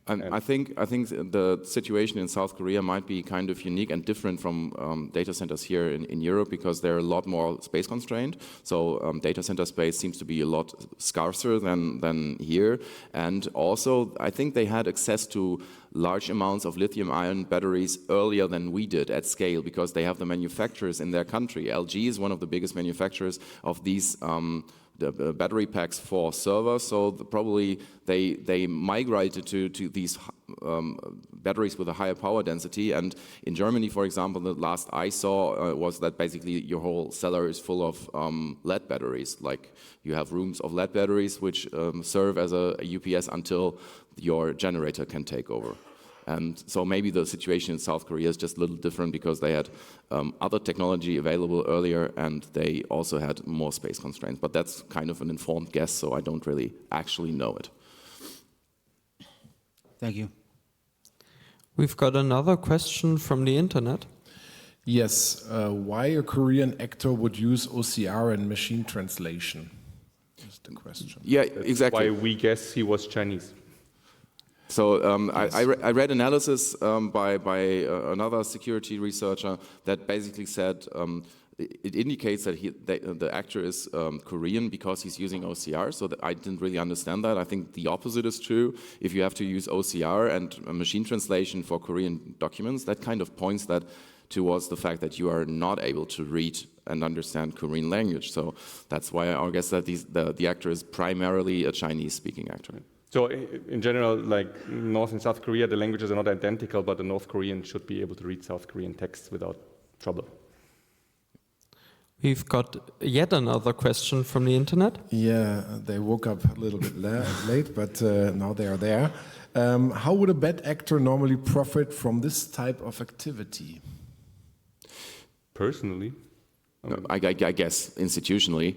And I think the situation in South Korea might be kind of unique and different from data centers here in Europe because they're a lot more space constrained. So data center space seems to be a lot scarcer than here. And also, I think they had access to large amounts of lithium-ion batteries earlier than we did at scale because they have the manufacturers in their country. LG is one of the biggest manufacturers of these the battery packs for servers. So probably they migrated to these batteries with a higher power density. And in Germany, for example, the last I saw was that basically your whole cellar is full of lead batteries. Like you have rooms of lead batteries which serve as a UPS until your generator can take over. And so maybe the situation in South Korea is just a little different because they had other technology available earlier and they also had more space constraints. But that's kind of an informed guess, so I don't really actually know it. Thank you. We've got another question from the internet. Yes, why a Korean actor would use OCR and machine translation is the question. Yeah, exactly. Why we guess he was Chinese. So I read analysis by another security researcher that basically said it indicates that the actor is Korean because he's using OCR. So I didn't really understand that. I think the opposite is true. If you have to use OCR and machine translation for Korean documents, that kind of points that towards the fact that you are not able to read and understand Korean language. So that's why I guess that the actor is primarily a Chinese-speaking actor. So in general, like North and South Korea, the languages are not identical, but the North Korean should be able to read South Korean texts without trouble. We've got yet another question from the internet. Yeah, they woke up a little bit late, but now they are there. How would a bad actor normally profit from this type of activity? Personally? I guess institutionally.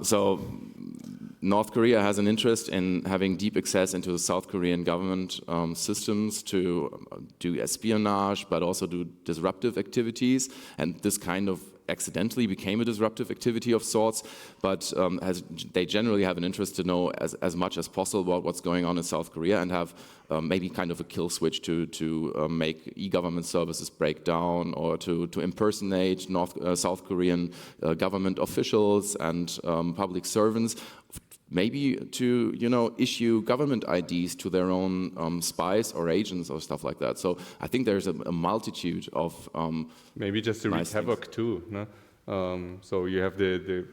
So North Korea has an interest in having deep access into the South Korean government systems to do espionage, but also do disruptive activities. And this kind of accidentally became a disruptive activity of sorts, but they generally have an interest to know as much as possible about what's going on in South Korea and have maybe kind of a kill switch to make e-government services break down or to impersonate South Korean government officials and public servants. Maybe to issue government IDs to their own spies or agents or stuff like that. So I think there's a multitude of maybe just to wreak havoc too. No? So you have the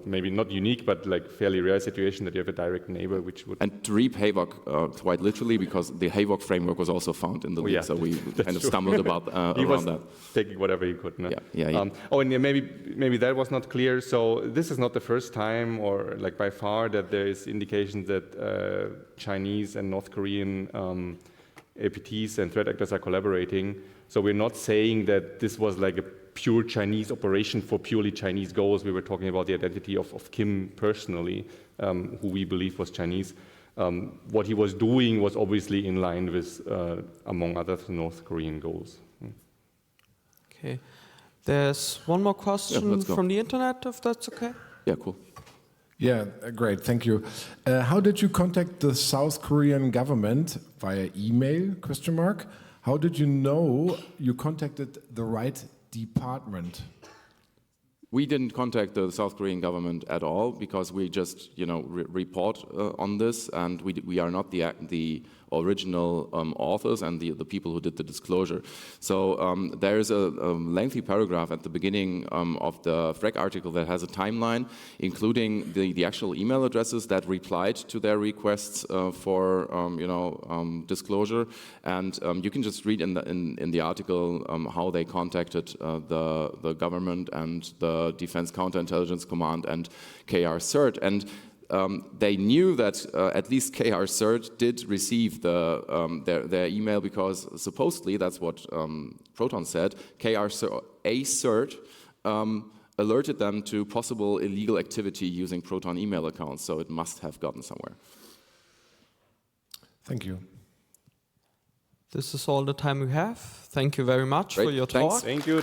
maybe not unique, but like fairly rare situation that you have a direct neighbor which would... And to reap havoc quite literally, because the havoc framework was also found in the leak, so we kind of stumbled about around that. Taking whatever he could. No? Yeah. Oh, and maybe that was not clear. So this is not the first time, or like by far, that there is indications that Chinese and North Korean APTs and threat actors are collaborating. So we're not saying that this was like a pure Chinese operation for purely Chinese goals. We were talking about the identity of Kim personally, who we believe was Chinese. What he was doing was obviously in line with, among others, North Korean goals. Okay. There's one more question from the internet, if that's okay. Yeah, cool. Yeah, great, thank you. How did you contact the South Korean government? Via email, ? How did you know you contacted the right department? We didn't contact the South Korean government at all because we just, report on this, and we are not the original authors and the people who did the disclosure. So there's a lengthy paragraph at the beginning of the Phrack article that has a timeline, including the actual email addresses that replied to their requests for disclosure, and you can just read in the article how they contacted the government and the Defense Counterintelligence Command and KR CERT. And they knew that at least KR CERT did receive their email because supposedly, that's what Proton said, KR CERT alerted them to possible illegal activity using Proton email accounts, so it must have gotten somewhere. Thank you. This is all the time we have. Thank you very much for your talk. Thanks. Thank you.